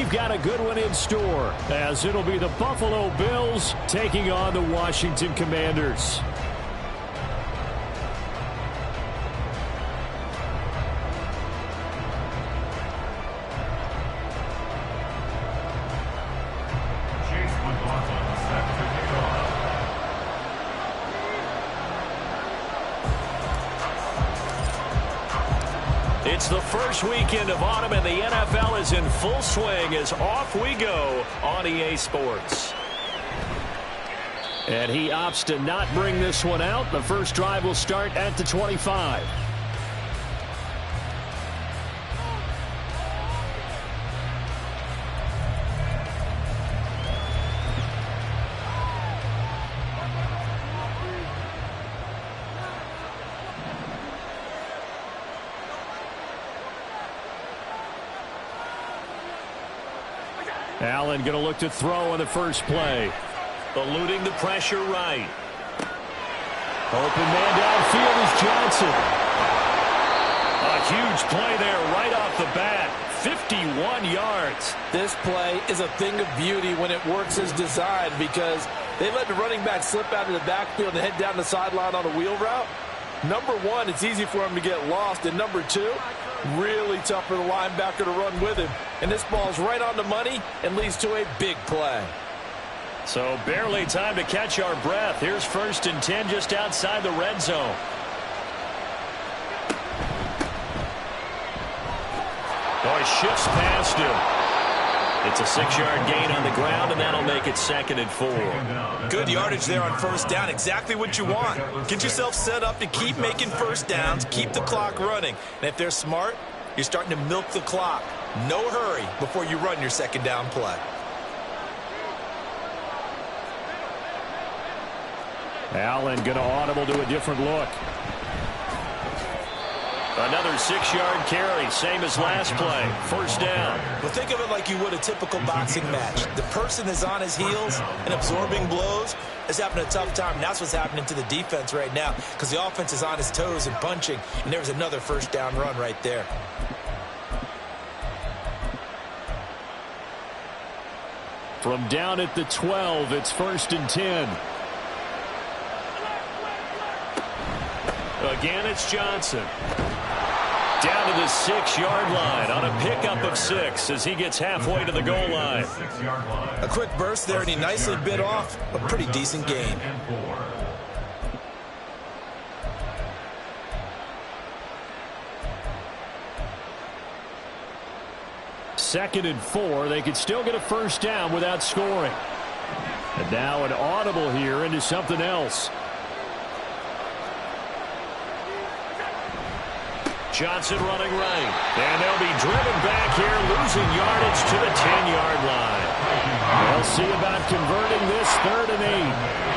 we've got a good one in store, as it'll be the Buffalo Bills taking on the Washington Commanders. It's the first weekend of autumn, and the NFL is in full swing as off we go on EA Sports. And he opts to not bring this one out. The first drive will start at the 25. Allen going to look to throw on the first play. Eluding the pressure right. Open man downfield is Johnson. A huge play there right off the bat. 51 yards. This play is a thing of beauty when it works as designed, because they let the running back slip out of the backfield and head down the sideline on a wheel route. Number one, it's easy for him to get lost. And number two, really tough for the linebacker to run with him. And this ball's right on the money and leads to a big play. So barely time to catch our breath. Here's 1st and 10 just outside the red zone. Oh, he shifts past him. It's a 6-yard gain on the ground, and that'll make it 2nd and 4. Good yardage there on 1st down. Exactly what you want. Get yourself set up to keep making 1st downs, keep the clock running. And if they're smart, you're starting to milk the clock. No hurry before you run your 2nd down play. Allen going to audible to a different look. Another 6-yard carry, same as last play. 1st down. Well, think of it like you would a typical boxing match. The person is on his heels and absorbing blows is having a tough time. And that's what's happening to the defense right now, because the offense is on his toes and punching. And there's another 1st down run right there. From down at the 12, it's 1st and 10. Again, it's Johnson. Down to the 6-yard line on a pickup of 6 as he gets halfway to the goal line. A quick burst there, and he nicely bit off a pretty decent gain. 2nd and 4. They could still get a 1st down without scoring. And now an audible here into something else. Johnson running right. And they'll be driven back here, losing yardage to the 10-yard line. They'll see about converting this 3rd and 8.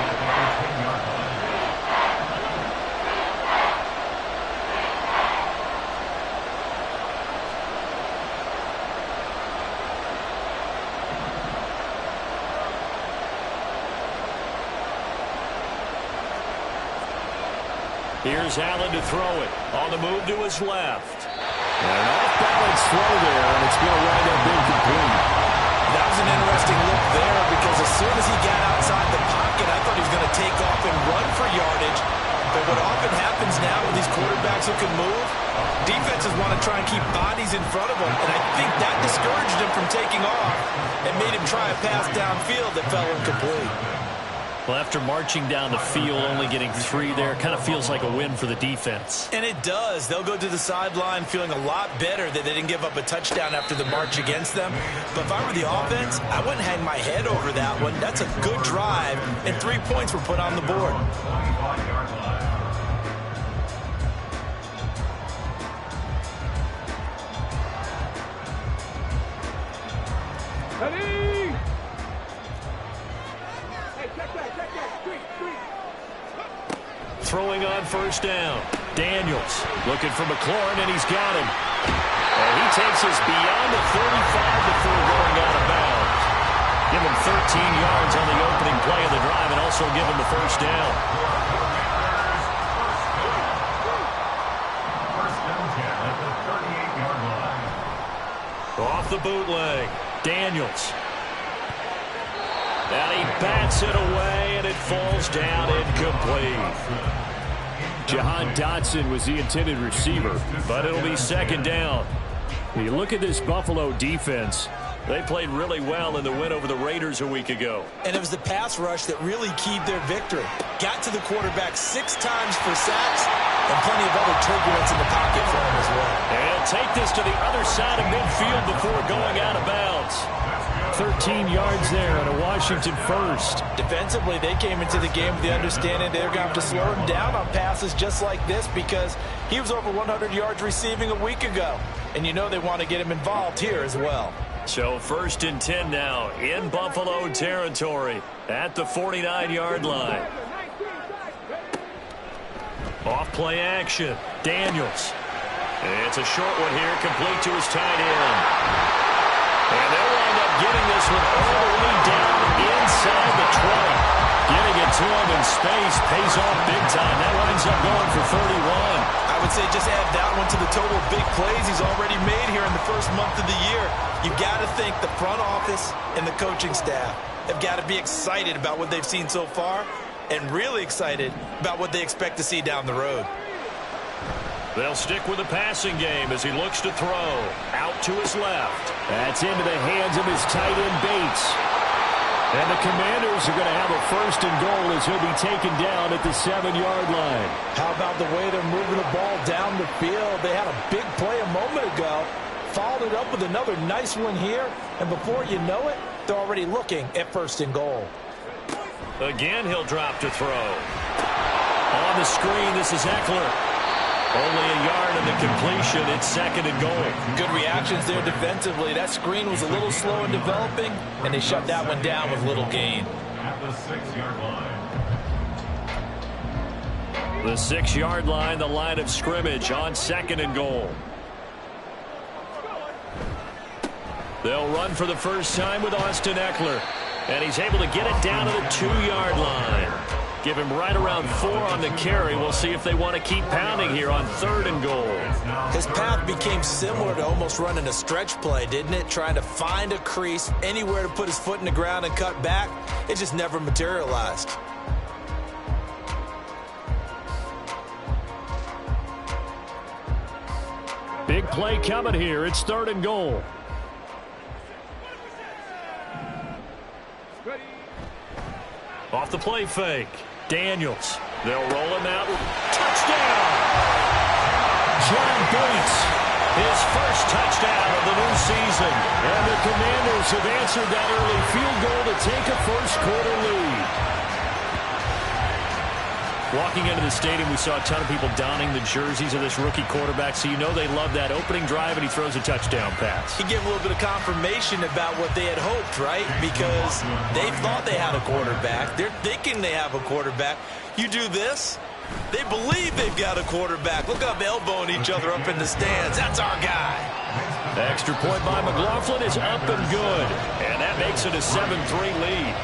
Here's Allen to throw it. On the move to his left. And an off-balance throw there, and it's going to wind up incomplete. That was an interesting look there, because as soon as he got outside the pocket, I thought he was going to take off and run for yardage. But what often happens now with these quarterbacks who can move, defenses want to try and keep bodies in front of them. And I think that discouraged him from taking off and made him try a pass downfield that fell incomplete. Well, after marching down the field, only getting 3 there, kind of feels like a win for the defense. And it does. They'll go to the sideline feeling a lot better that they didn't give up a touchdown after the march against them. But if I were the offense, I wouldn't hang my head over that one. That's a good drive, and 3 points were put on the board. Throwing on 1st down. Daniels looking for McLaurin, and he's got him. And he takes us beyond the 35 before going out of bounds. Give him 13 yards on the opening play of the drive, and also give him the 1st down. Off the bootleg. Daniels. And he bats it away, and it falls down incomplete. Jahan Dotson was the intended receiver, but it'll be second down. When you look at this Buffalo defense, they played really well in the win over the Raiders a week ago. And it was the pass rush that really keyed their victory. Got to the quarterback 6 times for sacks and plenty of other turbulence in the pocket for him as well. And take this to the other side of midfield before going out of bounds. 13 yards there on a Washington first. Defensively, they came into the game with the understanding they're going to have to slow him down on passes just like this because he was over 100 yards receiving a week ago. And you know they want to get him involved here as well. So 1st and 10 now in Buffalo territory at the 49-yard line. Off play action. Daniels. It's a short one here, complete to his tight end. And they'll wind up getting this one all the way down inside the 20. Getting it to him in space pays off big time. That winds up going for 31. I would say just add that one to the total big plays he's already made here in the first month of the year. You've got to think the front office and the coaching staff have got to be excited about what they've seen so far and really excited about what they expect to see down the road. They'll stick with the passing game as he looks to throw. Out to his left. That's into the hands of his tight end, Bates. And the Commanders are going to have a 1st and goal as he'll be taken down at the 7-yard line. How about the way they're moving the ball down the field? They had a big play a moment ago. Followed it up with another nice one here. And before you know it, they're already looking at 1st and goal. Again, he'll drop to throw. On the screen, this is Eckler. Only a yard in the completion. It's 2nd and goal. Good reactions there defensively. That screen was a little slow in developing, and they shut that one down with little gain. At the 6-yard line. The 6-yard line, the line of scrimmage on 2nd and goal. They'll run for the first time with Austin Eckler. And he's able to get it down to the 2-yard line. Give him right around 4 on the carry. We'll see if they want to keep pounding here on 3rd and goal. His path became similar to almost running a stretch play, didn't it? Trying to find a crease, anywhere to put his foot in the ground and cut back. It just never materialized. Big play coming here. It's 3rd and goal. Off the play fake. Daniels. They'll roll him out. Touchdown! John Bates. His first touchdown of the new season. And the Commanders have answered that early field goal to take a first-quarter lead. Walking into the stadium, we saw a ton of people donning the jerseys of this rookie quarterback, so you know they love that opening drive, and he throws a touchdown pass. He gave a little bit of confirmation about what they had hoped, right? Because they thought they had a quarterback. They're thinking they have a quarterback. You do this, they believe they've got a quarterback. Look up, elbowing each other up in the stands. That's our guy. The extra point by McLaughlin is up and good, and that makes it a 7-3 lead.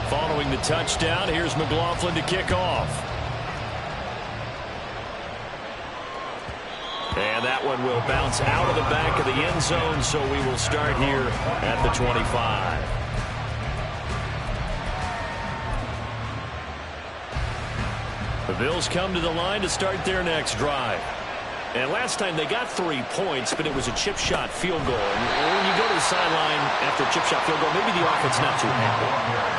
Following the touchdown, here's McLaughlin to kick off. And that one will bounce out of the back of the end zone, so we will start here at the 25. The Bills come to the line to start their next drive. And last time they got 3 points, but it was a chip shot field goal. And when you go to the sideline after a chip shot field goal, maybe the offense not too happy.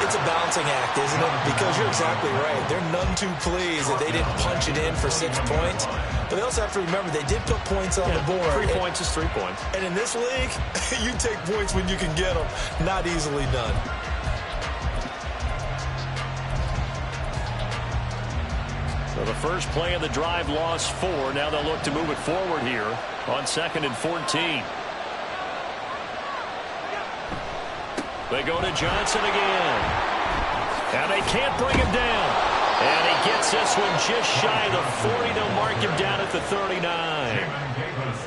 It's a balancing act, isn't it? Because you're exactly right. They're none too pleased that they didn't punch it in for 6 points. But they also have to remember they did put points on the board. 3 points is 3 points. And in this league, you take points when you can get them. Not easily done. So the first play of the drive lost 4. Now they'll look to move it forward here on 2nd and 14. They go to Johnson again. And they can't bring him down. And he gets this one just shy of the 40. They'll mark him down at the 39.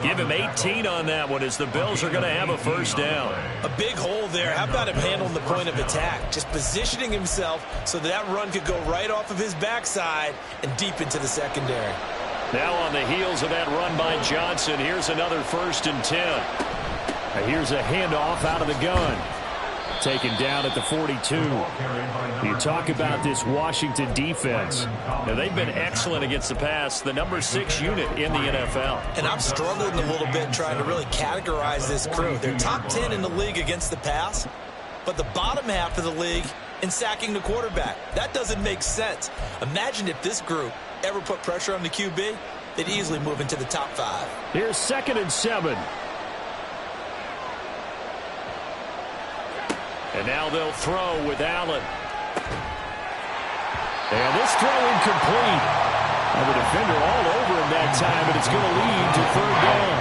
Give him 18 on that one as the Bills are going to have a first down. A big hole there. How about him handling the point of attack? Just positioning himself so that run could go right off of his backside and deep into the secondary. Now on the heels of that run by Johnson, here's another 1st and 10. Here's a handoff out of the gun. Taken down at the 42. You talk about this Washington defense. Now, they've been excellent against the pass, the number 6 unit in the NFL. And I'm struggling a little bit trying to really categorize this crew. They're top 10 in the league against the pass, but the bottom half of the league in sacking the quarterback. That doesn't make sense. Imagine if this group ever put pressure on the QB, they'd easily move into the top 5. Here's 2nd and 7. And now they'll throw with Allen. And this throw incomplete. And the defender all over him that time, but it's going to lead to 3rd down.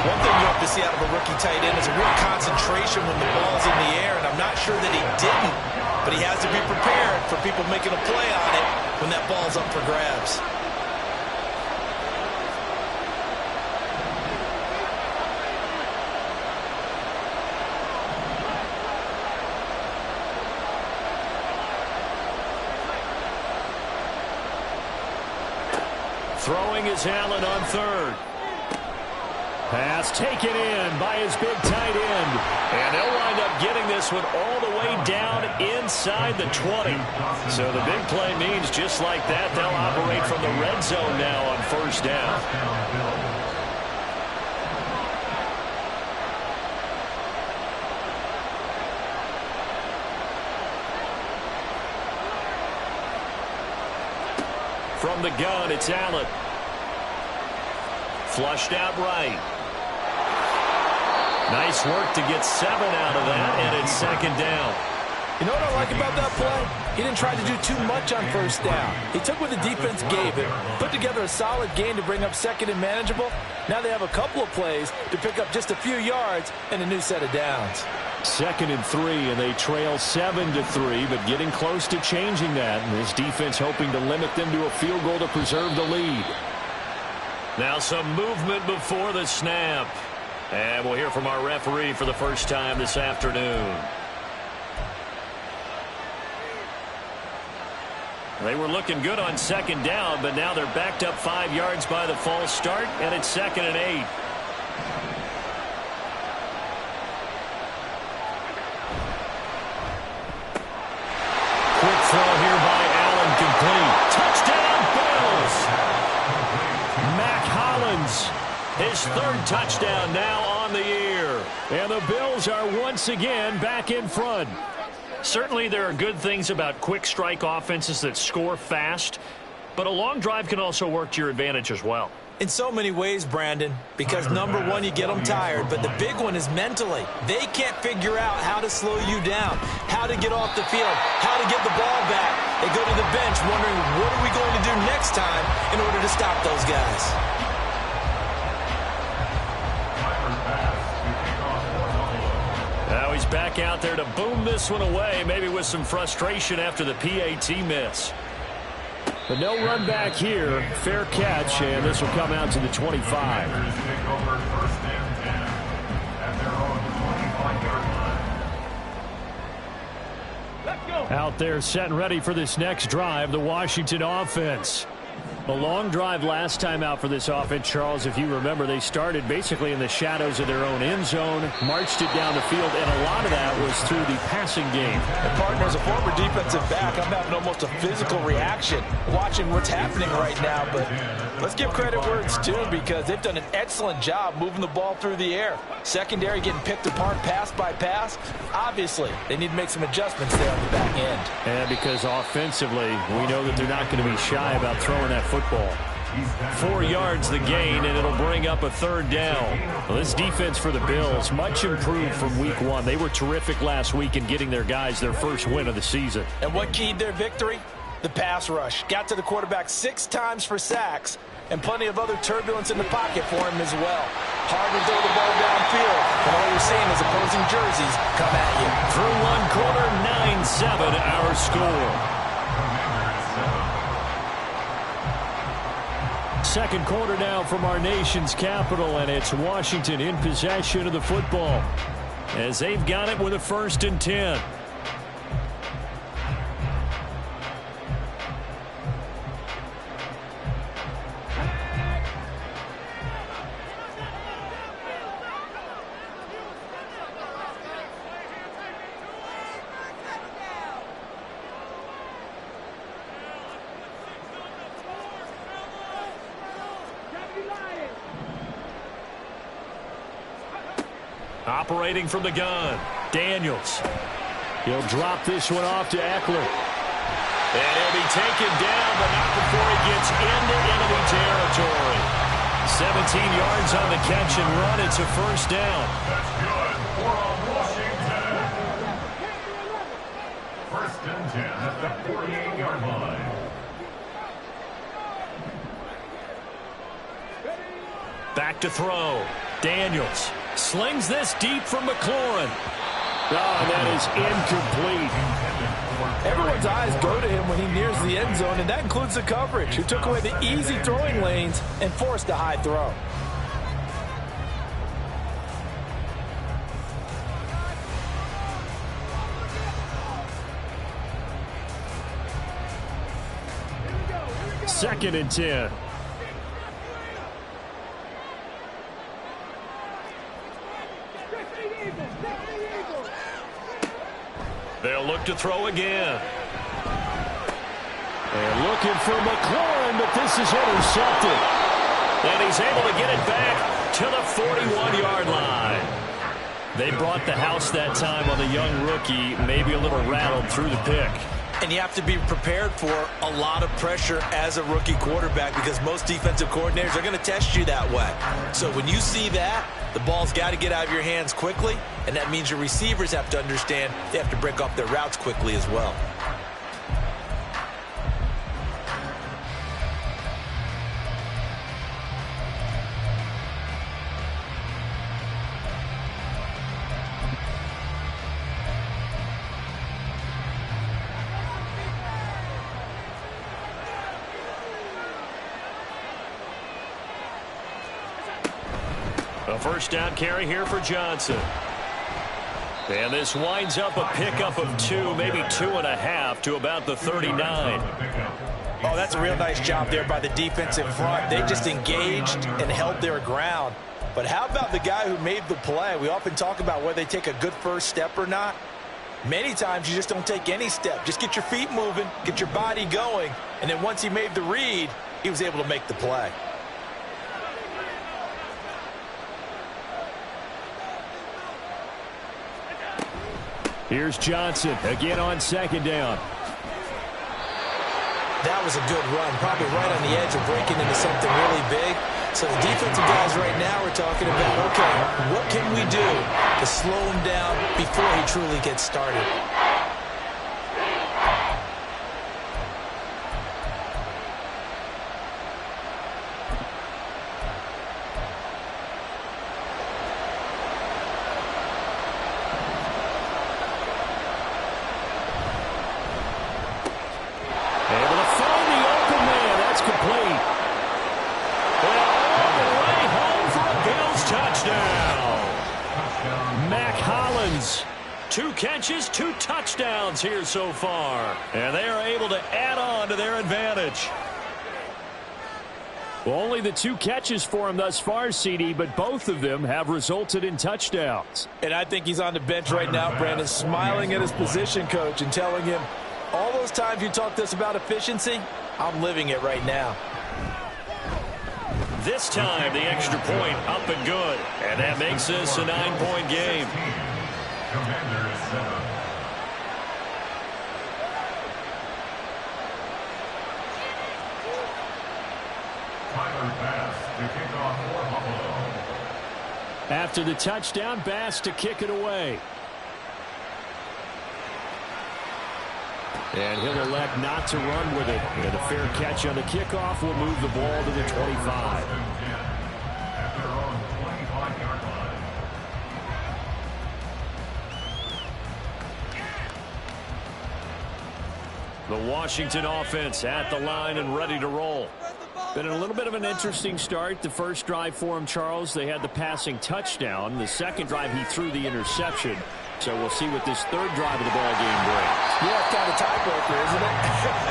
One thing you have to see out of a rookie tight end is a real concentration when the ball's in the air, and I'm not sure that he didn't, but he has to be prepared for people making a play on it when that ball's up for grabs. Throwing is Allen on 3rd. Pass taken in by his big tight end. And they'll wind up getting this one all the way down inside the 20. So the big play means just like that, they'll operate from the red zone now on 1st down. From the gun, it's Allen. Flushed out right. Nice work to get 7 out of that, and it's 2nd down. You know what I like about that play? He didn't try to do too much on 1st down. He took what the defense gave him, put together a solid gain to bring up 2nd and manageable. Now they have a couple of plays to pick up just a few yards and a new set of downs. 2nd and 3, and they trail 7-3, but getting close to changing that. And this defense hoping to limit them to a field goal to preserve the lead. Now some movement before the snap. And we'll hear from our referee for the first time this afternoon. They were looking good on 2nd down, but now they're backed up 5 yards by the false start, and it's 2nd and 8. Quick throw here by Allen, complete. Touchdown, Bills! Mac Hollins, his 3rd touchdown now on the year. And the Bills are once again back in front. Certainly there are good things about quick strike offenses that score fast, but a long drive can also work to your advantage as well. In so many ways, Brandon, because number one, you get them tired, but the big one is mentally. They can't figure out how to slow you down, how to get off the field, how to get the ball back. They go to the bench wondering, what are we going to do next time in order to stop those guys? Now he's back out there to boom this one away, maybe with some frustration after the PAT miss. But no run back here. Fair catch, and this will come out to the 25. Out there set and ready for this next drive, the Washington offense. A long drive last time out for this offense, Charles. If you remember, they started basically in the shadows of their own end zone, marched it down the field, and a lot of that was through the passing game. And partner, as a former defensive back, I'm having almost a physical reaction watching what's happening right now. But let's give credit where it's due, because they've done an excellent job moving the ball through the air. Secondary getting picked apart pass by pass. Obviously, they need to make some adjustments there on the back end. And because offensively, we know that they're not going to be shy about throwing that football. 4 yards the gain, and it'll bring up a 3rd down. Well, this defense for the Bills, much improved from week 1. They were terrific last week in getting their guys their first win of the season. And what keyed their victory? The pass rush. Got to the quarterback 6 times for sacks, and plenty of other turbulence in the pocket for him as well. Hard to throw the ball downfield, and all you're seeing is opposing jerseys come at you. Through one quarter, 9-7 our score. second quarter now from our nation's capital, and it's Washington in possession of the football as they've got it with a 1st and 10. Operating from the gun, Daniels. He'll drop this one off to Eckler. And he'll be taken down, but not before he gets into enemy territory. 17 yards on the catch and run. It's a 1st down. That's good for Washington. 1st and 10 at the 48-yard line. Back to throw. Daniels slings this deep from McLaurin. Oh, that is incomplete. Everyone's eyes go to him when he nears the end zone, and that includes the coverage, who took away the easy throwing lanes and forced a high throw. Second and 10. They'll look to throw again. They're looking for McLaurin, but this is intercepted. And he's able to get it back to the 41-yard line. They brought the house that time on the young rookie, maybe a little rattled through the pick. And you have to be prepared for a lot of pressure as a rookie quarterback because most defensive coordinators are going to test you that way. So when you see that, the ball's got to get out of your hands quickly, and that means your receivers have to understand they have to break off their routes quickly as well. A 1st down carry here for Johnson. And this winds up a pickup of 2, maybe 2.5 to about the 39. Oh, that's a real nice job there by the defensive front. They just engaged and held their ground. But how about the guy who made the play? We often talk about whether they take a good first step or not. Many times you just don't take any step. Just get your feet moving, get your body going, and then once he made the read, he was able to make the play. Here's Johnson again on 2nd down. That was a good run, probably right on the edge of breaking into something really big. So the defensive guys right now are talking about, okay, what can we do to slow him down before he truly gets started? Catches, 2 touchdowns here so far. And they are able to add on to their advantage. Well, only the 2 catches for him thus far, CD, but both of them have resulted in touchdowns. And I think he's on the bench right now, Brandon, smiling at his position coach and telling him, all those times you talked to us about efficiency, I'm living it right now. This time, the extra point up and good. And that makes this a 9-point game. Commanders 7. Tyler Bass to kick off for Buffalo. After the touchdown, Bass to kick it away. And he'll elect not to run with it. And a fair catch on the kickoff will move the ball to the 25. At their own 25-yard line. The Washington offense at the line and ready to roll. Been a little bit of an interesting start. The first drive for him, Charles, they had the passing touchdown. The second drive, he threw the interception. So we'll see what this third drive of the ball game brings. Yeah, it's kind of tiebreaker, isn't it?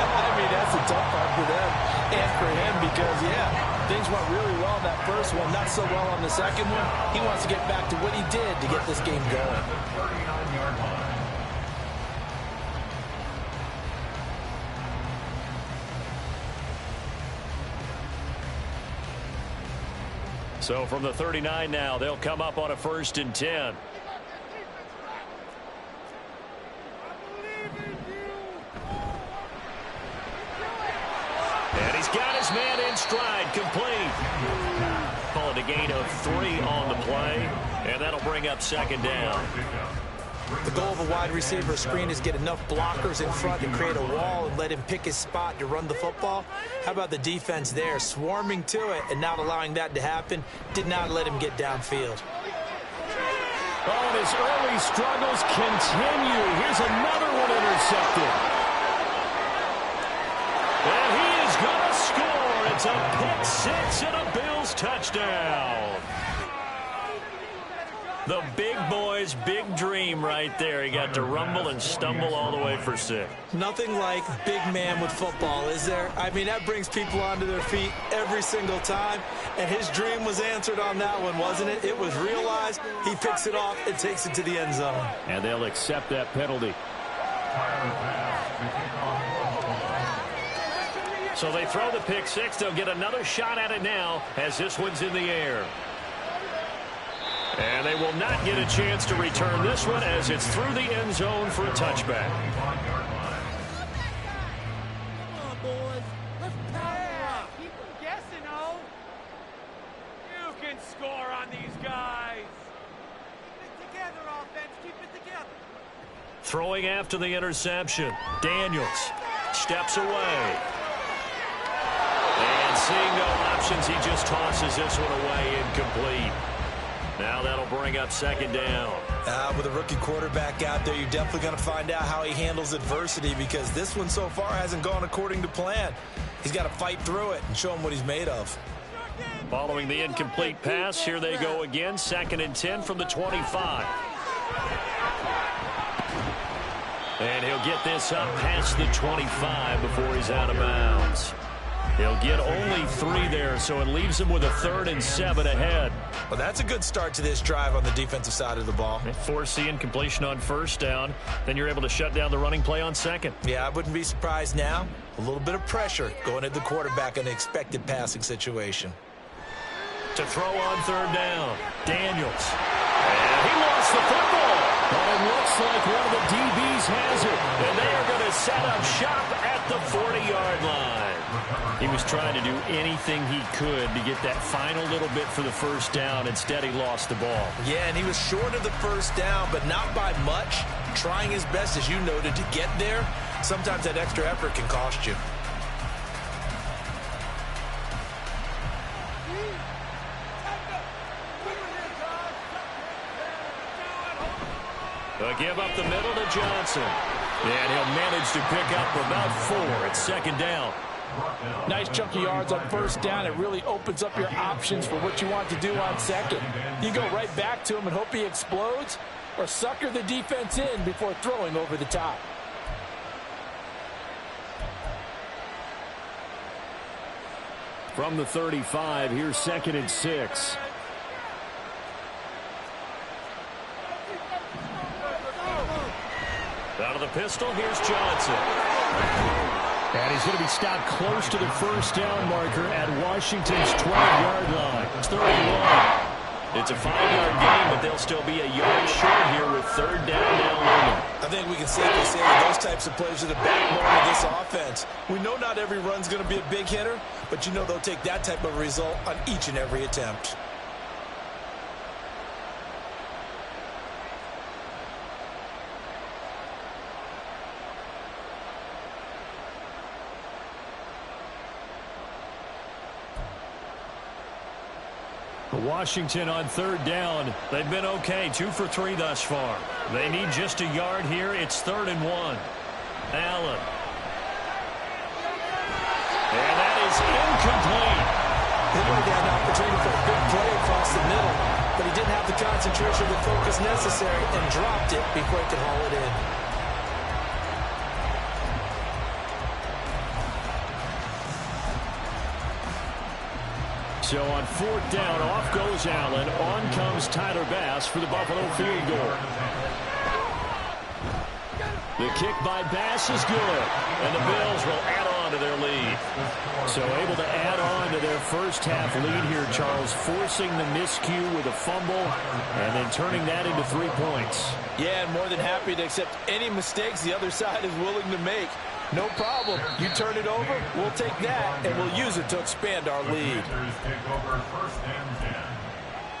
I mean, that's a tough part for them and for him because, yeah, things went really well in that first one, not so well on the second one. He wants to get back to what he did to get this game going. 39-yard line. So from the 39 now, they'll come up on a 1st and 10. And he's got his man in stride, complete. Call it a gain of 3 on the play, and that'll bring up 2nd down. The goal of a wide receiver screen is get enough blockers in front to create a wall and let him pick his spot to run the football. How about the defense there, swarming to it and not allowing that to happen? Did not let him get downfield. Oh, and his early struggles continue. Here's another one intercepted. And he is going to score. It's a pick six and a Bills touchdown. The big boy's big dream right there. He got to rumble and stumble all the way for 6. Nothing like big man with football, is there? I mean, that brings people onto their feet every single time. And his dream was answered on that one, wasn't it? It was realized. He picks it off and takes it to the end zone. And they'll accept that penalty. So they throw the pick six. They'll get another shot at it now as this one's in the air. And they will not get a chance to return this one as it's through the end zone for a touchback. Come on, boys. Let's power up. Keep them guessing, oh. You can score on these guys. Keep it together, offense. Keep it together. Throwing after the interception. Daniels steps away. And seeing no options, he just tosses this one away incomplete. Now that'll bring up 2nd down. With a rookie quarterback out there, you're definitely going to find out how he handles adversity because this one so far hasn't gone according to plan. He's got to fight through it and show him what he's made of. Following the incomplete pass, here they go again. 2nd and 10 from the 25. And he'll get this up past the 25 before he's out of bounds. He'll get only 3 there, so it leaves him with a 3rd and 7 ahead. Well, that's a good start to this drive on the defensive side of the ball. Force the incompletion on 1st down. Then you're able to shut down the running play on 2nd. Yeah, I wouldn't be surprised now. A little bit of pressure going at the quarterback in an expected passing situation. To throw on 3rd down, Daniels. And he lost the football. But it looks like one of the DBs has it. And they are going to set up shop at the 40-yard line. He was trying to do anything he could to get that final little bit for the 1st down. Instead, he lost the ball. Yeah, and he was short of the 1st down, but not by much. Trying his best, as you noted, to get there. Sometimes that extra effort can cost you. They'll give up the middle to Johnson. And he'll manage to pick up about 4. It's 2nd down. Nice chunky yards on 1st down. It really opens up your options for what you want to do on 2nd. You go right back to him and hope he explodes or sucker the defense in before throwing over the top. From the 35, here's 2nd and 6. Out of the pistol, here's Johnson. And he's going to be stopped close to the 1st down marker at Washington's 12-yard line. It's 3rd and 1. It's a 5-yard gain, but they'll still be a yard short here with 3rd down now looming. I think we can safely say that those types of plays are the backbone of this offense. We know not every run's going to be a big hitter, but you know they'll take that type of result on each and every attempt. Washington on 3rd down. They've been okay, 2 for 3 thus far. They need just a yard here. It's 3rd and 1. Allen. And that is incomplete. He might have an opportunity for a big play across the middle, but he didn't have the concentration or the focus necessary and dropped it before he could haul it in. So on fourth down, off goes Allen. On comes Tyler Bass for the Buffalo field goal. The kick by Bass is good, and the Bills will add on to their lead. So able to add on to their first half lead here, Charles, forcing the miscue with a fumble and then turning that into 3 points. Yeah, and more than happy to accept any mistakes the other side is willing to make. No problem. You turn it over, we'll take that, and we'll use it to expand our lead. Take over first and 10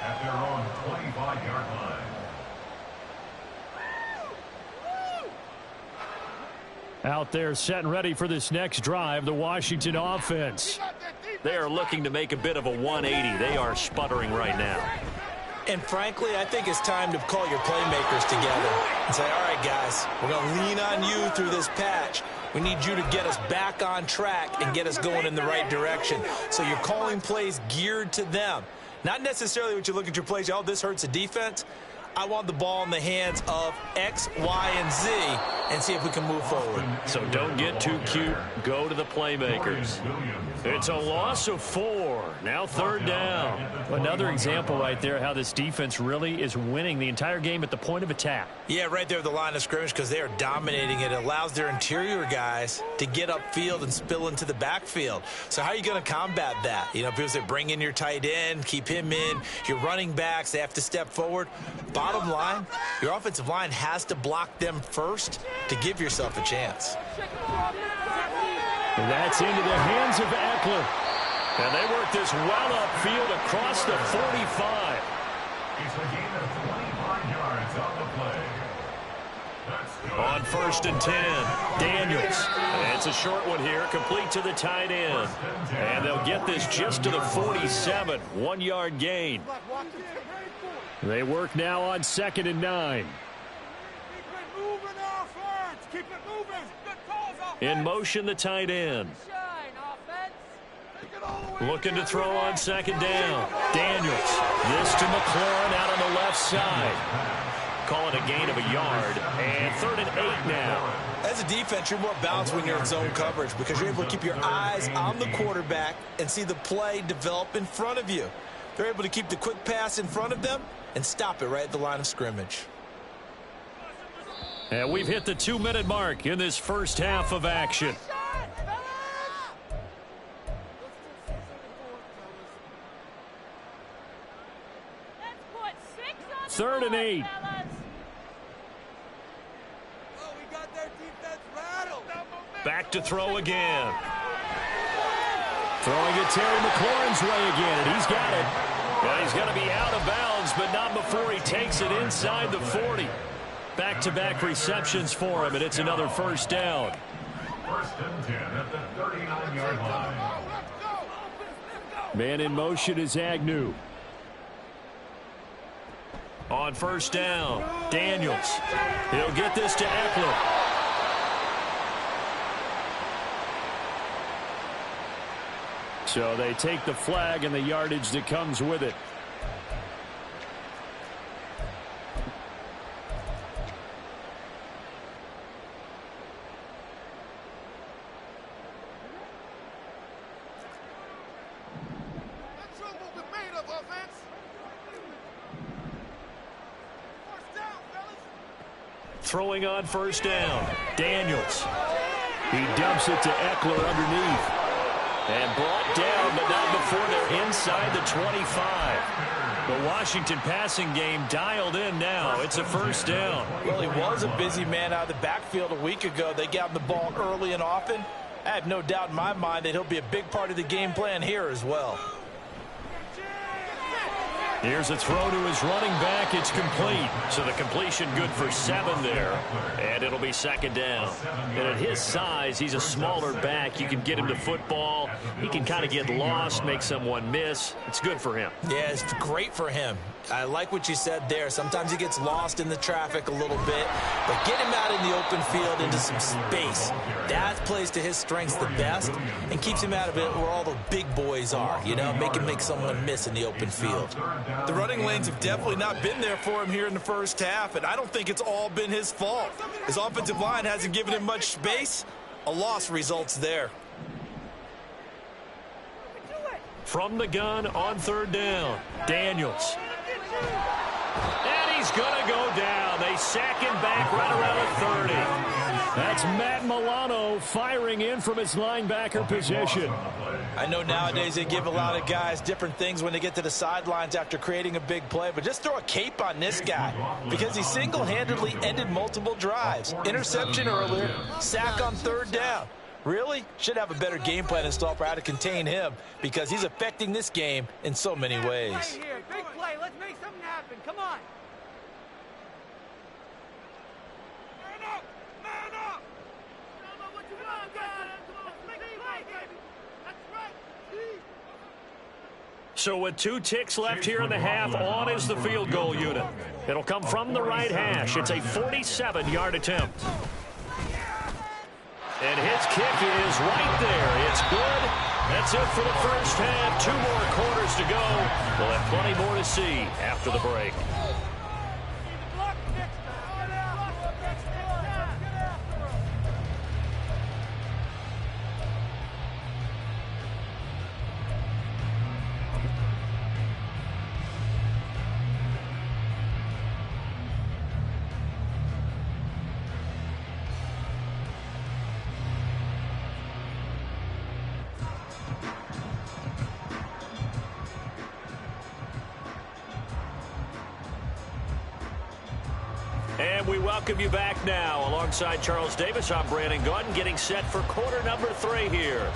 at their own 25-yard line. Out there set and ready for this next drive, the Washington offense. They are looking to make a bit of a 180. They are sputtering right now. And frankly, I think it's time to call your playmakers together and say, all right, guys, we're going to lean on you through this patch. We need you to get us back on track and get us going in the right direction. So you're calling plays geared to them. Not necessarily what you look at your plays, oh, this hurts the defense. I want the ball in the hands of X, Y, and Z and see if we can move forward. So don't get too cute. Go to the playmakers. It's a loss of 4. Now third down. Another example right there how this defense really is winning the entire game at the point of attack. Yeah, right there at the line of scrimmage because they are dominating it. It allows their interior guys to get upfield and spill into the backfield. So how are you going to combat that? You know, people say bring in your tight end, keep him in. Your running backs, they have to step forward. Bottom line, your offensive line has to block them first to give yourself a chance. And that's into the hands of Eckler. And they work this well upfield across the 45. It's a gain of 25 yards on the play. On first and 10, Daniels. And it's a short one here, complete to the tight end. And they'll get this just to the 47, 1-yard gain. They work now on 2nd and 9. In motion, the tight end. Looking to throw on 2nd down. Daniels. This to McLaurin out on the left side. Call it a gain of a yard. And 3rd and 8 now. As a defense, you're more balanced when you're in zone coverage because you're able to keep your eyes on the quarterback and see the play develop in front of you. They're able to keep the quick pass in front of them and stop it right at the line of scrimmage. And we've hit the 2-minute mark in this first half of action. Third and 8. Back to throw again. Throwing it Terry McLaurin's way again, and he's got it. Well, he's going to be out of bounds, but not before he takes it inside the 40. Back-to-back receptions for him, and it's another first down. First and 10 at the 39-yard line. Man in motion is Agnew. On first down, Daniels. He'll get this to Eckler. So they take the flag and the yardage that comes with it. Throwing on first down, Daniels. He dumps it to Eckler underneath. And brought down, but not before they're inside the 25. The Washington passing game dialed in now. It's a first down. Well, he was a busy man out of the backfield a week ago. They got him the ball early and often. I have no doubt in my mind that he'll be a big part of the game plan here as well. Here's a throw to his running back. It's complete. So the completion good for 7 there. And it'll be 2nd down. And at his size, he's a smaller back. You can get him to football. He can kind of get lost, make someone miss. It's good for him. Yeah, it's great for him. I like what you said there. Sometimes he gets lost in the traffic a little bit, but get him out in the open field into some space. That plays to his strengths the best and keeps him out of it where all the big boys are, you know, make him make someone miss in the open field. The running lanes have definitely not been there for him here in the first half, and I don't think it's all been his fault. His offensive line hasn't given him much space. A loss results there. From the gun on third down, Daniels. And he's going to go down. They sack him back right around the 30. That's Matt Milano firing in from his linebacker position. I know nowadays they give a lot of guys different things when they get to the sidelines after creating a big play, but just throw a cape on this guy because he single-handedly ended multiple drives. Interception earlier, sack on third down. Really? Should have a better game plan installed for how to contain him because he's affecting this game in so many ways. Big play. Let's make something happen. Come on. Man up! Man up! What you want, guys? Let's make a play, baby. That's right. So with 2 ticks left here in the half, on is the field goal unit. It'll come from the right hash. It's a 47-yard attempt. And his kick is right there. It's good. That's it for the first half. 2 more quarters to go. We'll have plenty more to see after the break. And we welcome you back now. Alongside Charles Davis, I'm Brandon Gordon, getting set for quarter number 3 here.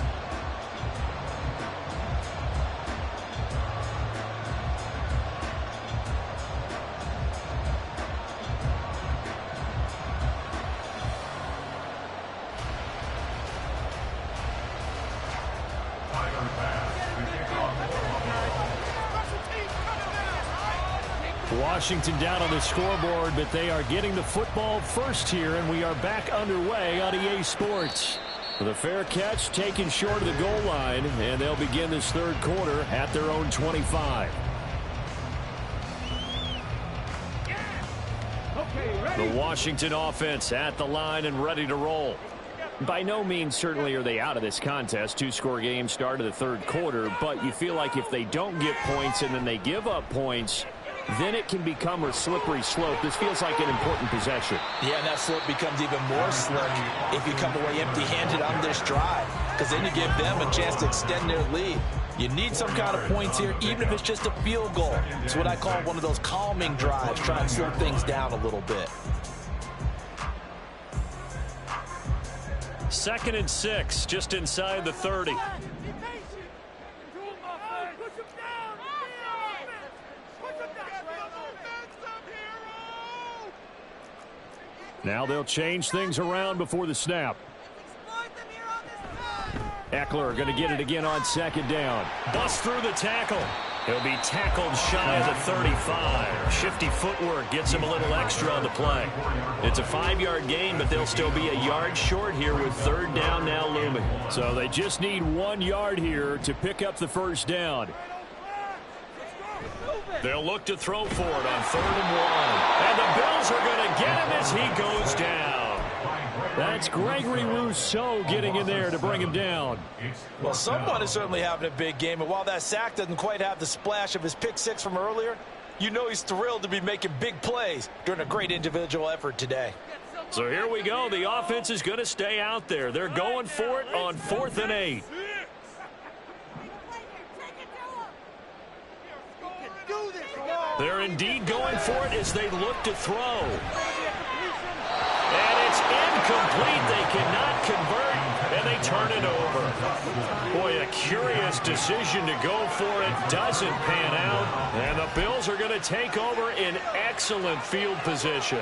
Washington down on the scoreboard, but they are getting the football first here, and we are back underway on EA Sports. The fair catch taken short of the goal line, and they'll begin this third quarter at their own 25. The Washington offense at the line and ready to roll. By no means certainly are they out of this contest. 2-score game start of the third quarter, but you feel like if they don't get points and then they give up points, then it can become a slippery slope. This feels like an important possession. Yeah, and that slope becomes even more slick if you come away empty-handed on this drive, because then you give them a chance to extend their lead. You need some kind of points here, even if it's just a field goal. It's what I call one of those calming drives, try and slow things down a little bit. 2nd and 6, just inside the 30. Now they'll change things around before the snap. Eckler going to get it again on 2nd down. Bust through the tackle. He'll be tackled shy of the 35. Shifty footwork gets him a little extra on the play. It's a 5-yard gain, but they'll still be a yard short here with 3rd down now looming. So they just need 1 yard here to pick up the first down. They'll look to throw for it on 3rd and 1. And the Bills are going to get him as he goes down. That's Gregory Rousseau getting in there to bring him down. Well, someone is certainly having a big game, and while that sack doesn't quite have the splash of his pick 6 from earlier, you know he's thrilled to be making big plays during a great individual effort today. So here we go. The offense is going to stay out there. They're going for it on 4th and 8. They're indeed going for it as they look to throw. And it's incomplete. They cannot convert, and they turn it over. Boy, a curious decision to go for it. Doesn't pan out. And the Bills are going to take over in excellent field position.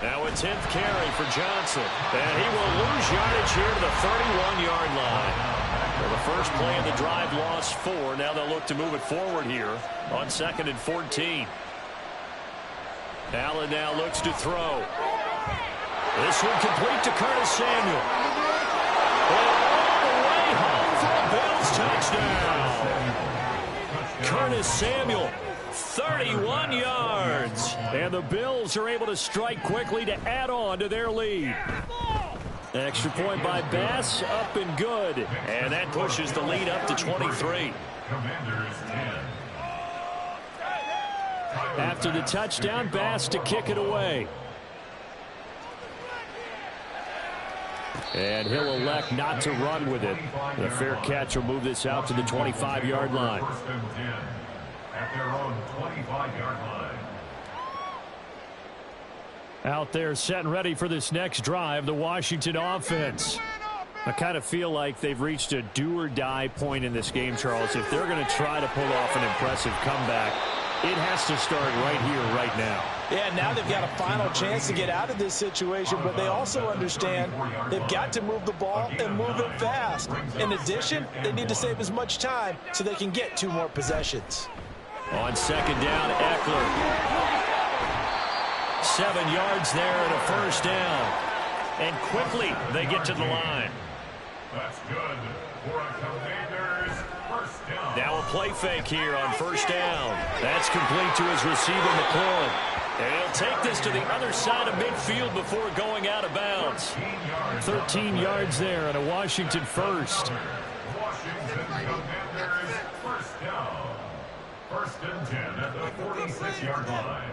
Now a 10th carry for Johnson. And he will lose yardage here to the 31-yard line. Well, the first play of the drive lost 4. Now they'll look to move it forward here on 2nd and 14. Allen now looks to throw. This one complete to Curtis Samuel. All the way home for a Bills touchdown. Curtis Samuel, 31 yards. And the Bills are able to strike quickly to add on to their lead. Extra point by Bass, up and good. And that pushes the lead up to 23. Commanders 10. After the touchdown, Bass to kick it away. And he'll elect not to run with it. The fair catch will move this out to the 25-yard line. First and 10 at their own 25-yard line. Out there set and ready for this next drive, the Washington offense. I kind of feel like they've reached a do-or-die point in this game, Charles. If they're going to try to pull off an impressive comeback, it has to start right here, right now. Yeah, now they've got a final chance to get out of this situation, but they also understand they've got to move the ball and move it fast. In addition, they need to save as much time so they can get 2 more possessions. On 2nd down, Eckler. 7 yards there and a first down. And quickly they get to the line. That's good for a Commanders first down. Now a play fake here on 1st down. That's complete to his receiver, McCoy. And he'll take this to the other side of midfield before going out of bounds. 13 yards there and a Washington first. Washington Commanders first down. 1st and 10 at the 46-yard line.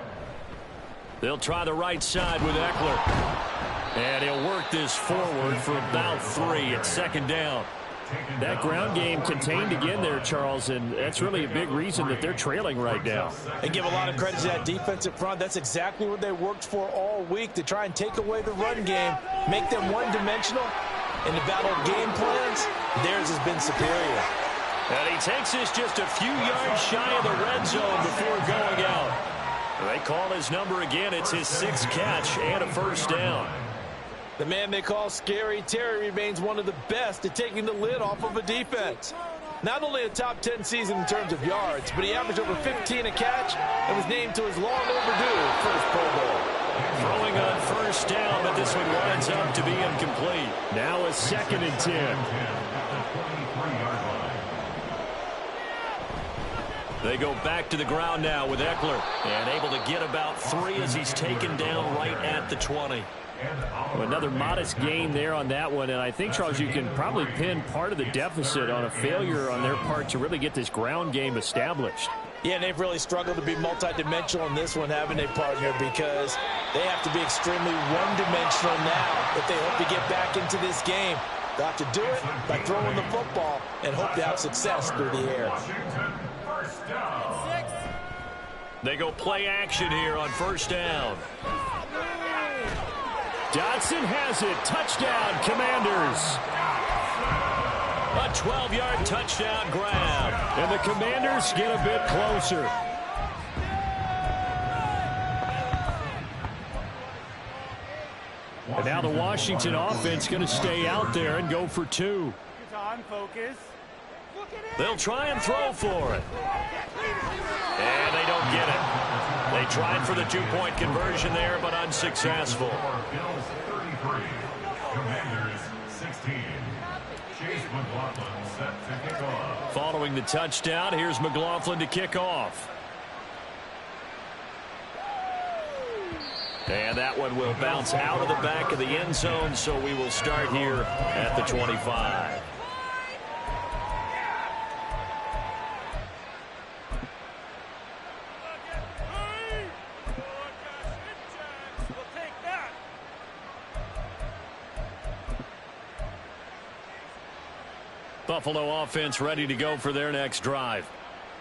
They'll try the right side with Eckler. And he'll work this forward for about 3 at 2nd down. That ground game contained again there, Charles, and that's really a big reason that they're trailing right now. And give a lot of credit to that defensive front. That's exactly what they worked for all week, to try and take away the run game, make them one-dimensional. In the battle of game plans, theirs has been superior. And he takes this just a few yards shy of the red zone before going out. They call his number again. It's his 6th catch and a first down. The man they call Scary Terry remains one of the best at taking the lid off of a defense. Not only a top 10 season in terms of yards, but he averaged over 15 a catch and was named to his long overdue first Pro Bowl. Throwing on 1st down, but this one winds up to be incomplete. Now a 2nd and 10. They go back to the ground now with Eckler. And able to get about 3 as he's taken down right at the 20. Another modest gain there on that one, and I think, Charles, you can probably pin part of the deficit on a failure on their part to really get this ground game established. Yeah, and they've really struggled to be multidimensional in this one, haven't they, partner? Because they have to be extremely one-dimensional now if they hope to get back into this game. They'll have to do it by throwing the football and hope to have success through the air. They go play action here on 1st down. Dotson has it. Touchdown, Commanders. A 12-yard touchdown grab. And the Commanders get a bit closer. And now the Washington offense going to stay out there and go for 2. They'll try and throw for it. And they don't get it. They tried for the 2-point conversion there, but unsuccessful. Bills 33, Commanders 16. Chase McLaughlin set to kick off. Following the touchdown, here's McLaughlin to kick off. And that one will bounce out of the back of the end zone, so we will start here at the 25. Buffalo offense ready to go for their next drive.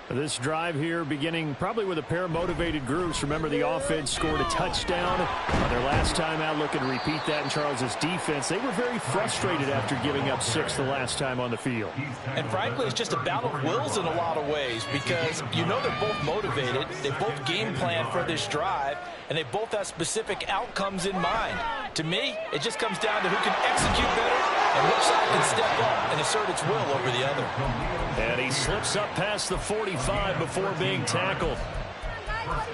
This drive here beginning probably with a pair of motivated groups. Remember, the offense scored a touchdown on their last time out. Looking to repeat that in Charles's defense. They were very frustrated after giving up 6 the last time on the field. And frankly, it's just a battle of wills in a lot of ways, because you know they're both motivated. They both game plan for this drive, and they both have specific outcomes in mind. To me, it just comes down to who can execute better And which side can step up and assert its will over the other. And he slips up past the 45 before being tackled.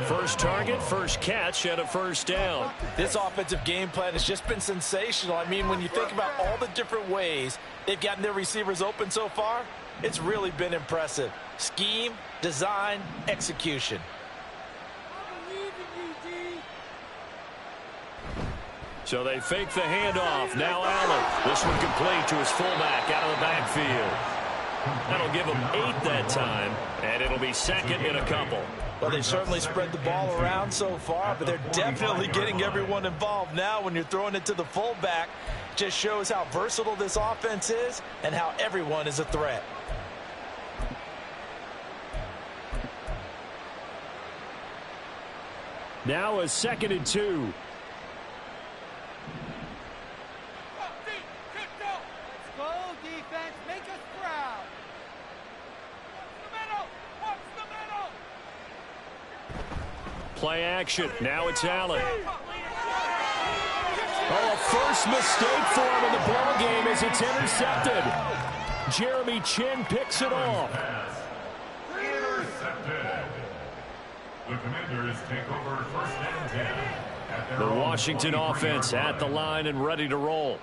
First target, first catch, and a first down. This offensive game plan has just been sensational. I mean, when you think about all the different ways they've gotten their receivers open so far, it's really been impressive. Scheme, design, execution. So they fake the handoff. Now Allen. This one complete to his fullback out of the backfield. That'll give him 8 that time, and it'll be second in a couple. Well, they certainly spread the ball around so far, but they're definitely getting everyone involved now when you're throwing it to the fullback. Just shows how versatile this offense is and how everyone is a threat. Now a 2nd and 2. Let's go, defense. Make us proud. Watch the middle. Play action. Now it's Allen. Oh, a first mistake for him in the ball game as it's intercepted. Jeremy Chin picks it off. Intercepted. The Commanders take over 1st and 10. At their The own Washington 23-yard offense at the line. line and ready to roll.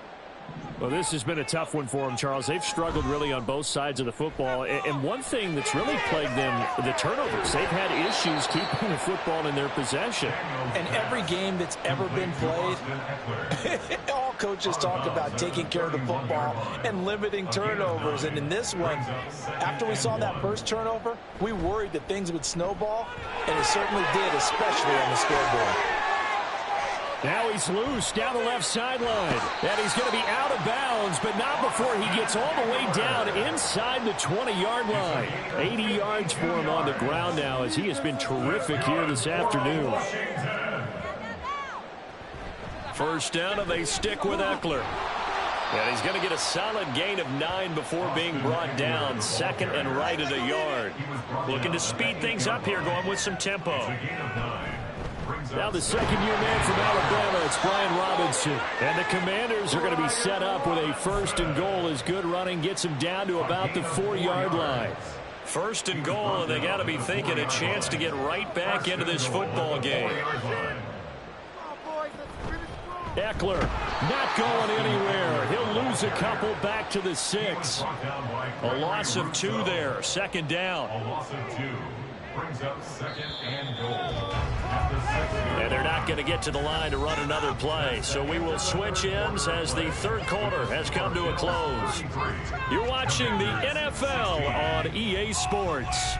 Well, this has been a tough one for them, Charles. They've struggled really on both sides of the football. And one thing that's really plagued them, the turnovers. They've had issues keeping the football in their possession. And every game that's ever been played, all coaches talk about taking care of the football and limiting turnovers. And in this one, after we saw that first turnover, we worried that things would snowball, and it certainly did, especially on the scoreboard. Now he's loose down the left sideline. And he's going to be out of bounds, but not before he gets all the way down inside the 20-yard line. 80 yards for him on the ground now as he has been terrific here this afternoon. First down, and they stick with Eckler. And he's going to get a solid gain of 9 before being brought down. 2nd and right at a yard. Looking to speed things up here, going with some tempo. Now the second-year man from Alabama, it's Brian Robinson. And the Commanders are going to be set up with a 1st and goal as good running gets them down to about the 4-yard line. 1st and goal, and they got to be thinking a chance to get right back into this football game. Eckler not going anywhere. He'll lose a couple back to the 6. A loss of 2 there. 2nd down. A loss of 2 brings up 2nd and goal. And they're not going to get to the line to run another play. So we will switch ends as the 3rd quarter has come to a close. You're watching the NFL on EA Sports.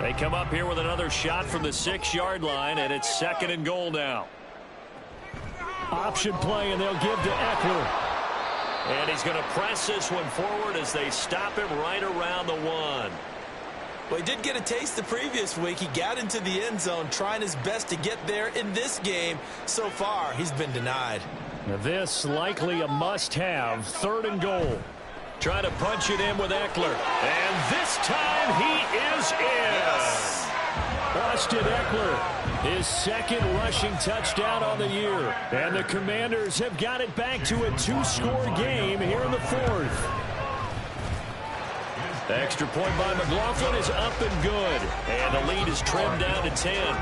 They come up here with another shot from the 6-yard line, and it's 2nd and goal now. Option play, and they'll give to Eckler. And he's going to press this one forward as they stop him right around the 1. Well, he did get a taste the previous week. He got into the end zone trying his best to get there in this game. So far, he's been denied. Now this likely a must-have. 3rd and goal. Trying to punch it in with Eckler. And this time he is in. Yes. Austin Eckler, his 2nd rushing touchdown on the year. And the Commanders have got it back to a 2-score game here in the 4th. The extra point by McLaughlin is up and good. And the lead is trimmed down to 10.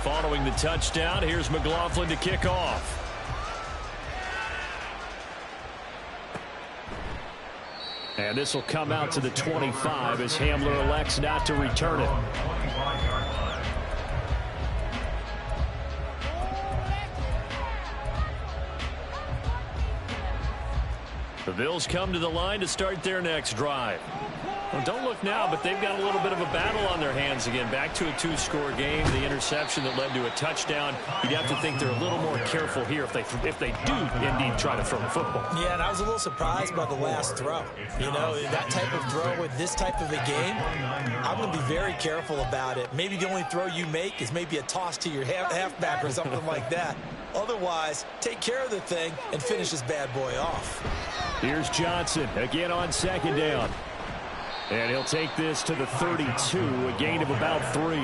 Following the touchdown, here's McLaughlin to kick off. And this will come out to the 25 as Hamler elects not to return it. The Bills come to the line to start their next drive. Well, don't look now, but they've got a little bit of a battle on their hands again. Back to a 2-score game. The interception that led to a touchdown. You'd have to think they're a little more careful here if they do indeed try to throw the football. Yeah, and I was a little surprised by the last throw. You know, that type of throw with this type of a game, I'm going to be very careful about it. Maybe the only throw you make is maybe a toss to your halfback or something like that. Otherwise, take care of the thing and finish this bad boy off. Here's Johnson again on second down. And he'll take this to the 32, a gain of about 3. The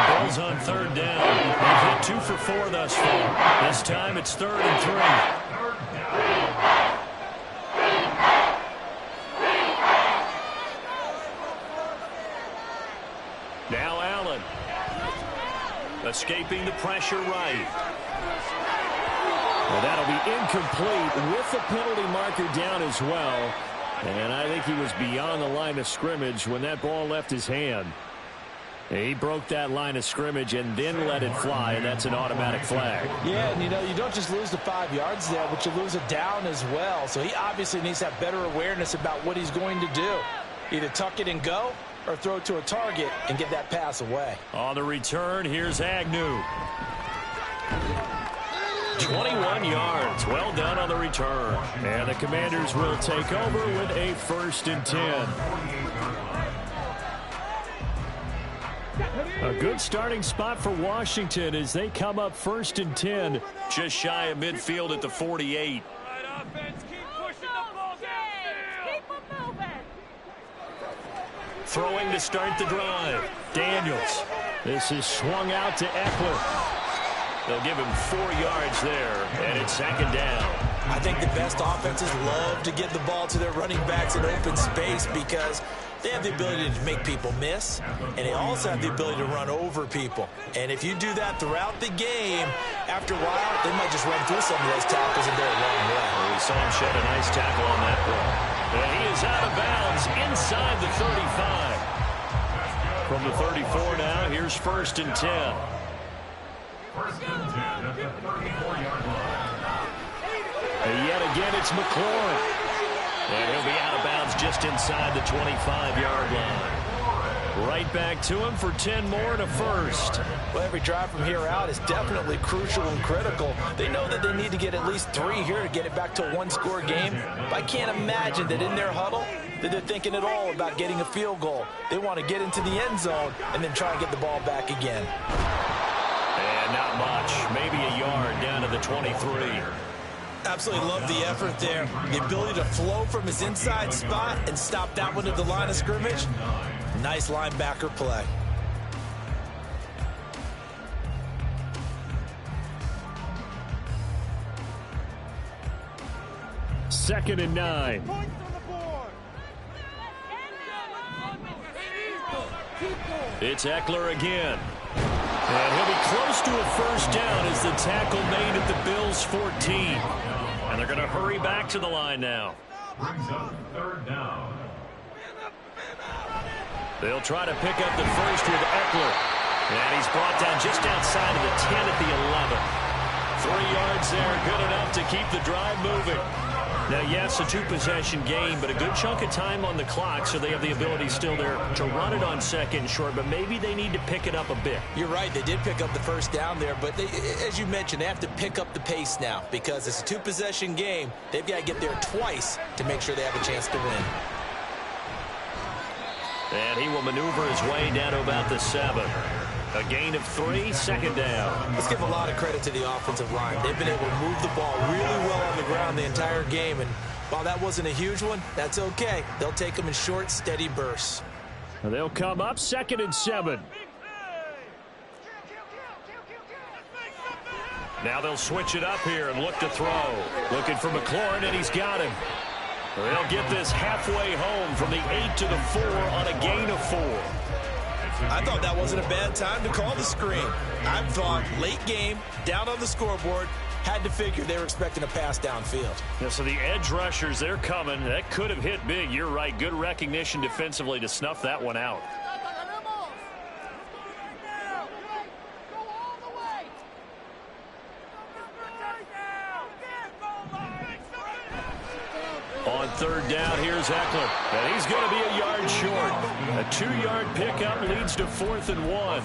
Bills on third down. They've hit 2 for 4 thus far. This time it's 3rd and 3. Now Allen. Escaping the pressure right. Well, that'll be incomplete with the penalty marker down as well. And I think he was beyond the line of scrimmage when that ball left his hand. He broke that line of scrimmage and then let it fly, and that's an automatic flag. Yeah, and you know, you don't just lose the 5 yards there, but you lose a down as well. So he obviously needs to have better awareness about what he's going to do. Either tuck it and go or throw it to a target and get that pass away. On the return, here's Agnew. 21 yards. Well done on the return. And the Commanders will take over with a 1st and 10. A good starting spot for Washington as they come up 1st and 10. Just shy of midfield at the 48. Right, offense, keep pushing the ball downfield. Keep them moving. Throwing to start the drive. Daniels. This is swung out to Eckler. They'll give him 4 yards there, and it's 2nd down. I think the best offenses love to get the ball to their running backs in open space because they have the ability to make people miss, and they also have the ability to run over people. And if you do that throughout the game, after a while, they might just run through some of those tackles and go a long way. Well, we saw him shed a nice tackle on that play. And he is out of bounds inside the 35. From the 34 now, here's 1st and 10. 1st and 10 at the 34-yard line. And yet again, it's McLaurin. And he'll be out of bounds just inside the 25-yard line. Right back to him for 10 more and a 1st. Well, every drive from here out is definitely crucial and critical. They know that they need to get at least 3 here to get it back to a 1-score game. But I can't imagine that in their huddle that they're thinking at all about getting a field goal. They want to get into the end zone and then try and get the ball back again. And not much. Maybe a yard down to the 23. Absolutely love the effort there. The ability to flow from his inside spot and stop that one at the line of scrimmage. Nice linebacker play. Second and 9. Points on the board. It's Eckler again. And he'll be close to a 1st down as the tackle made at the Bills' 14. And they're going to hurry back to the line now. Brings up 3rd down. They'll try to pick up the 1st with Eckler. And he's brought down just outside of the 10 at the 11. 3 yards there, good enough to keep the drive moving. Now, yes, a 2-possession game, but a good chunk of time on the clock, so they have the ability still there to run it on 2nd and short, but maybe they need to pick it up a bit. You're right. They did pick up the 1st down there, but they, as you mentioned, they have to pick up the pace now because it's a 2-possession game. They've got to get there twice to make sure they have a chance to win. And he will maneuver his way down to about the 7. A gain of 3, 2nd down. Let's give a lot of credit to the offensive line. They've been able to move the ball really well on the ground the entire game, and while that wasn't a huge one, that's okay. They'll take them in short, steady bursts. They'll come up 2nd and 7. Now they'll switch it up here and look to throw. Looking for McLaurin, and he's got him. They'll get this halfway home from the 8 to the 4 on a gain of 4. I thought that wasn't a bad time to call the screen. I thought late game, down on the scoreboard, had to figure they were expecting a pass downfield. Yeah, so the edge rushers, they're coming. That could have hit big. You're right. Good recognition defensively to snuff that one out. third down, here's Eckler. And he's going to be a yard short. A 2-yard pickup leads to 4th and 1.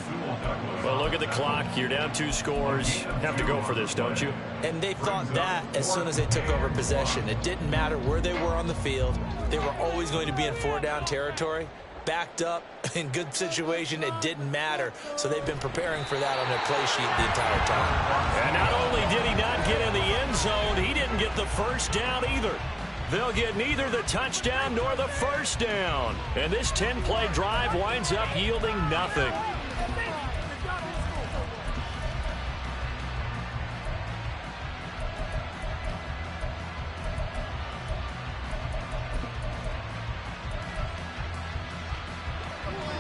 Well, look at the clock. You're down 2 scores. Have to go for this, don't you? And they thought that as soon as they took over possession. It didn't matter where they were on the field. They were always going to be in 4-down territory. Backed up, in good situation, it didn't matter. So they've been preparing for that on their play sheet the entire time. And not only did he not get in the end zone, he didn't get the first down either. They'll get neither the touchdown nor the first down. And this 10-play drive winds up yielding nothing.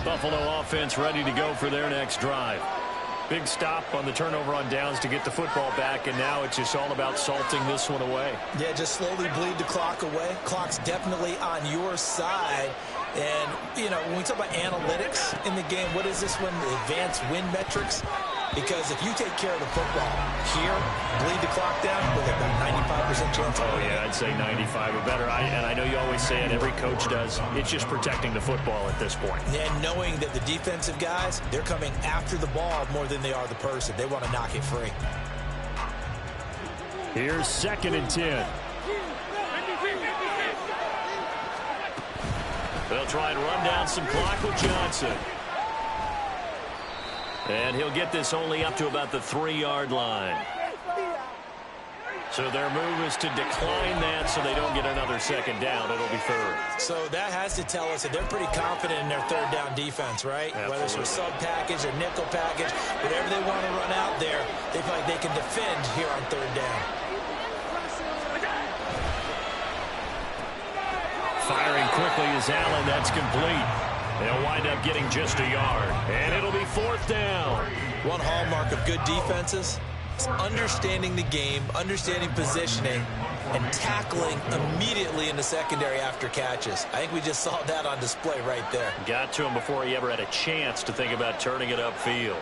Buffalo offense ready to go for their next drive. Big stop on the turnover on downs to get the football back, and now it's just all about salting this one away. Yeah, just slowly bleed the clock away. Clock's definitely on your side. And, you know, when we talk about analytics in the game, what is this one? The advanced win metrics? Because if you take care of the football here, bleed the clock down, with about 95% chance. Oh, yeah, I'd say 95 or better. And I know you always say it, every coach does. It's just protecting the football at this point. And knowing that the defensive guys, they're coming after the ball more than they are the person. They want to knock it free. Here's 2nd and 10. They'll try and run down some clock with Johnson. And he'll get this only up to about the 3-yard line. So their move is to decline that so they don't get another second down. It'll be 3rd. So that has to tell us that they're pretty confident in their 3rd down defense, right? Absolutely. Whether it's a sub package or nickel package, whatever they want to run out there, they feel like they can defend here on 3rd down. Firing quickly is Allen. That's complete. They'll wind up getting just a yard. And it'll be 4th down. One hallmark of good defenses is understanding the game, understanding positioning, and tackling immediately in the secondary after catches. I think we just saw that on display right there. Got to him before he ever had a chance to think about turning it upfield.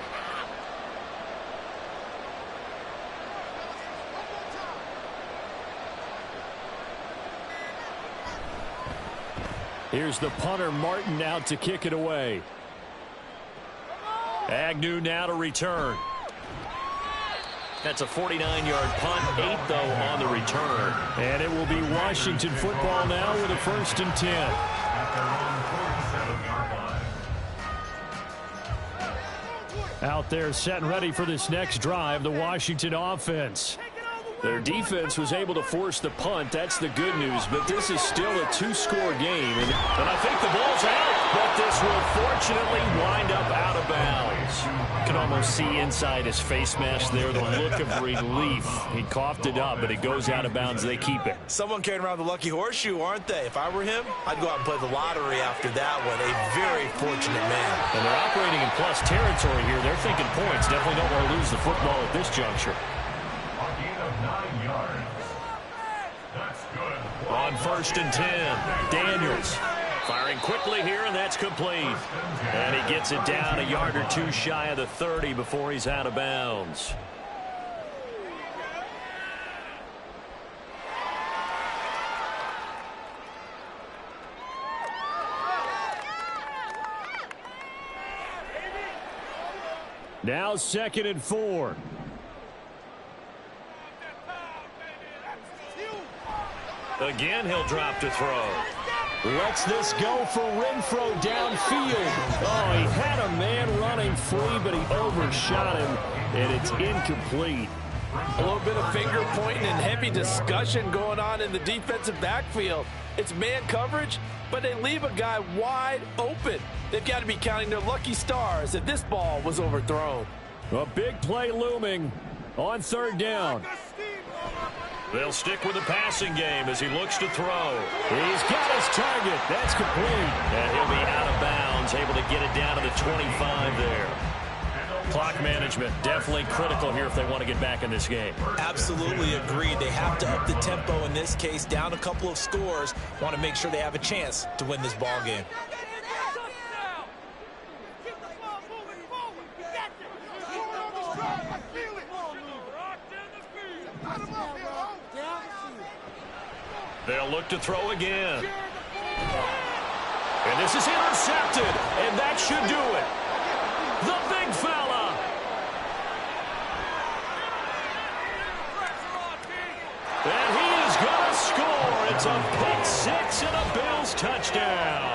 Here's the punter, Martin, out to kick it away. Agnew now to return. That's a 49-yard punt, 8, though, on the return. And it will be Washington football now with a 1st and 10. Out there set and ready for this next drive, the Washington offense. Their defense was able to force the punt. That's the good news, but this is still a 2-score game. And I think the ball's out, but this will fortunately wind up out of bounds. You can almost see inside his face mask there the look of relief. He coughed it up, but it goes out of bounds. They keep it. Someone carrying around the lucky horseshoe, aren't they? If I were him, I'd go out and play the lottery after that one. A very fortunate man. And they're operating in plus territory here. They're thinking points. Definitely don't want to lose the football at this juncture. On 1st and 10, Daniels firing quickly here, and that's complete. And he gets it down a yard or 2 shy of the 30 before he's out of bounds. Now 2nd and 4. Again, he'll drop to throw. Lets this go for Renfro downfield. Oh, he had a man running free, but he overshot him, and it's incomplete. A little bit of finger pointing and heavy discussion going on in the defensive backfield. It's man coverage, but they leave a guy wide open. They've got to be counting their lucky stars if this ball was overthrown. A big play looming on 3rd down. They'll stick with the passing game as he looks to throw. He's got his target. That's complete. And he'll be out of bounds, able to get it down to the 25 there. Clock management definitely critical here if they want to get back in this game. Absolutely agreed. They have to up the tempo in this case, down a couple of scores. Want to make sure they have a chance to win this ball game. They'll look to throw again. And this is intercepted, and that should do it. The big fella. And he is going to score. It's a pick six and a Bills touchdown.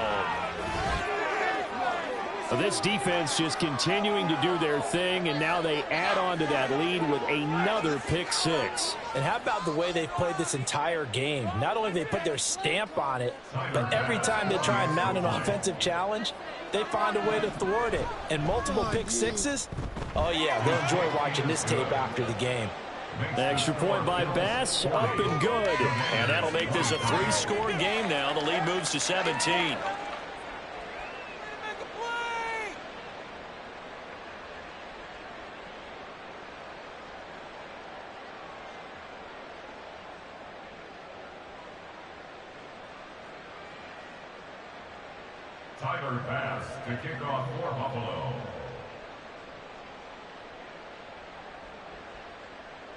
This defense just continuing to do their thing, and now they add on to that lead with another pick six. And how about the way they've played this entire game? Not only have they put their stamp on it, but every time they try and mount an offensive challenge, they find a way to thwart it. And multiple pick sixes? Oh, yeah, they'll enjoy watching this tape after the game. The extra point by Bass, up and good. And that'll make this a 3-score game now. The lead moves to 17. Tyler Bass to kick off for Buffalo.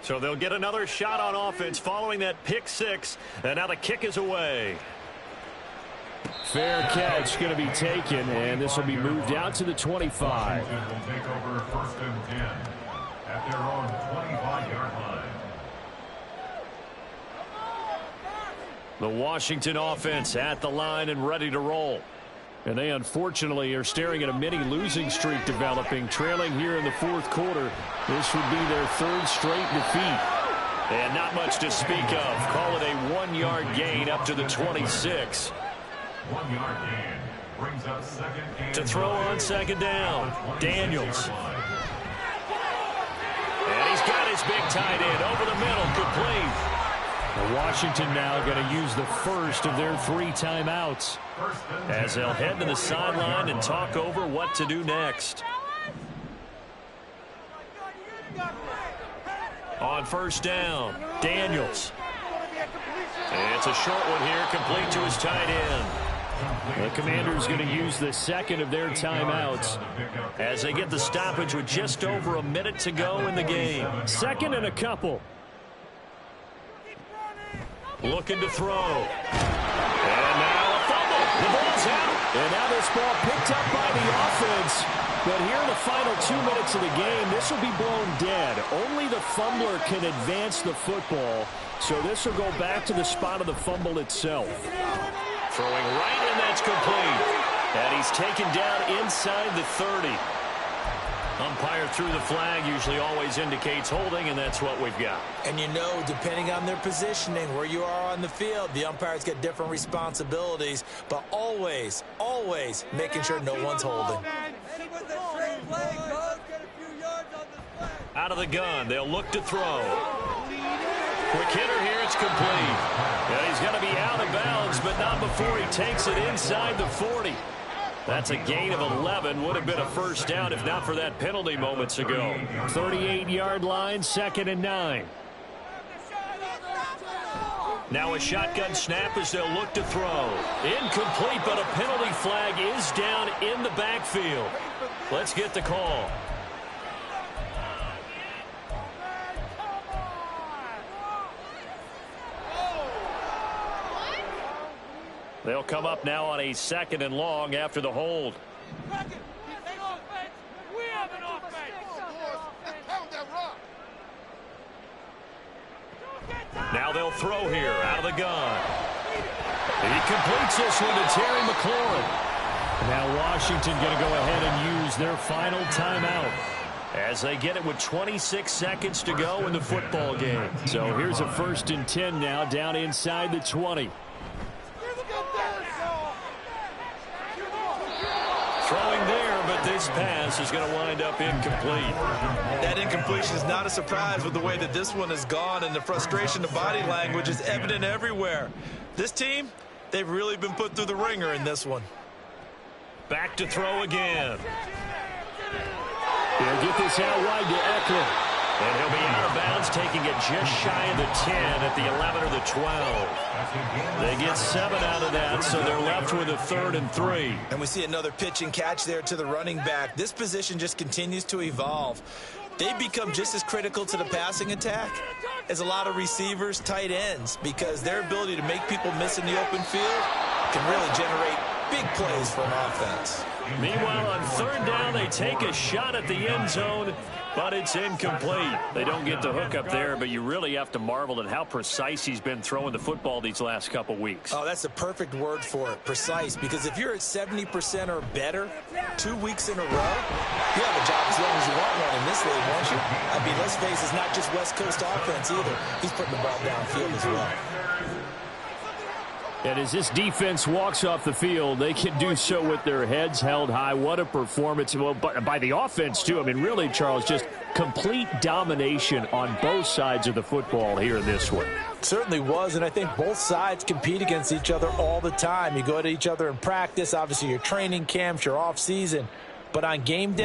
So they'll get another shot on offense following that pick six, and now the kick is away. Fair catch going to be taken, and this will be moved out to the 25. Washington will take over 1st and 10 at their own 25-yard line. The Washington offense at the line and ready to roll. And they unfortunately are staring at a mini losing streak developing, trailing here in the 4th quarter. This would be their 3rd straight defeat. And not much to speak of. Call it a 1-yard gain up to the 26. 1-yard gain brings up 2nd and To throw on 2nd down, Daniels. And he's got his big tight end over the middle, complete. Washington now going to use the first of their 3 timeouts as they'll head to the sideline and talk over what to do next. On 1st down, Daniels. And it's a short one here, complete to his tight end. The Commanders going to use the 2nd of their timeouts as they get the stoppage with just over a minute to go in the game. 2nd and a couple. Looking to throw. And now a fumble. The ball's out. And now this ball picked up by the offense. But here in the final 2 minutes of the game, this will be blown dead. Only the fumbler can advance the football. So this will go back to the spot of the fumble itself. Throwing right, and that's complete. And he's taken down inside the 30. Umpire threw the flag, usually always indicates holding, and that's what we've got. And you know, depending on their positioning, where you are on the field, the umpires get different responsibilities, but always, always making sure no one's holding. Out of the gun, they'll look to throw. Quick hitter here, it's complete. Yeah, he's going to be out of bounds, but not before he takes it inside the 40. That's a gain of 11. Would have been a 1st down if not for that penalty moments ago. 38-yard line, 2nd and 9. Now a shotgun snap as they'll look to throw. Incomplete, but a penalty flag is down in the backfield. Let's get the call. They'll come up now on a 2nd and long after the hold. Now they'll throw here out of the gun. He completes this one to Terry McLaurin. Now Washington going to go ahead and use their final timeout as they get it with 26 seconds to go in the football game. So here's a 1st and 10 now down inside the 20. Throwing there, but this pass is going to wind up incomplete. That incompletion is not a surprise with the way that this one has gone, and the frustration of body language is evident everywhere. This team, they've really been put through the ringer in this one. Back to throw again. He'll get this out wide to Eckler. And he'll be out of bounds, taking it just shy of the 10 at the 11 or the 12. They get 7 out of that, so they're left with a 3rd and 3. And we see another pitch and catch there to the running back. This position just continues to evolve. they become just as critical to the passing attack as a lot of receivers, tight ends, because their ability to make people miss in the open field can really generate big plays for an offense. Meanwhile, on third down, they take a shot at the end zone, but it's incomplete. They don't get the hook up there, but you really have to marvel at how precise he's been throwing the football these last couple weeks. Oh, that's the perfect word for it, precise, because if you're at 70% or better 2 weeks in a row, you have a job as long as you want one in this league, won't you? I mean, let's face it, it's not just West Coast offense either. He's putting the ball downfield as well. And as this defense walks off the field, they can do so with their heads held high. What a performance. Well, by the offense, too. I mean, really, Charles, just complete domination on both sides of the football here in this one. Certainly was, and I think both sides compete against each other all the time. You go to each other in practice. Obviously, your training camps, your off season. But on game day,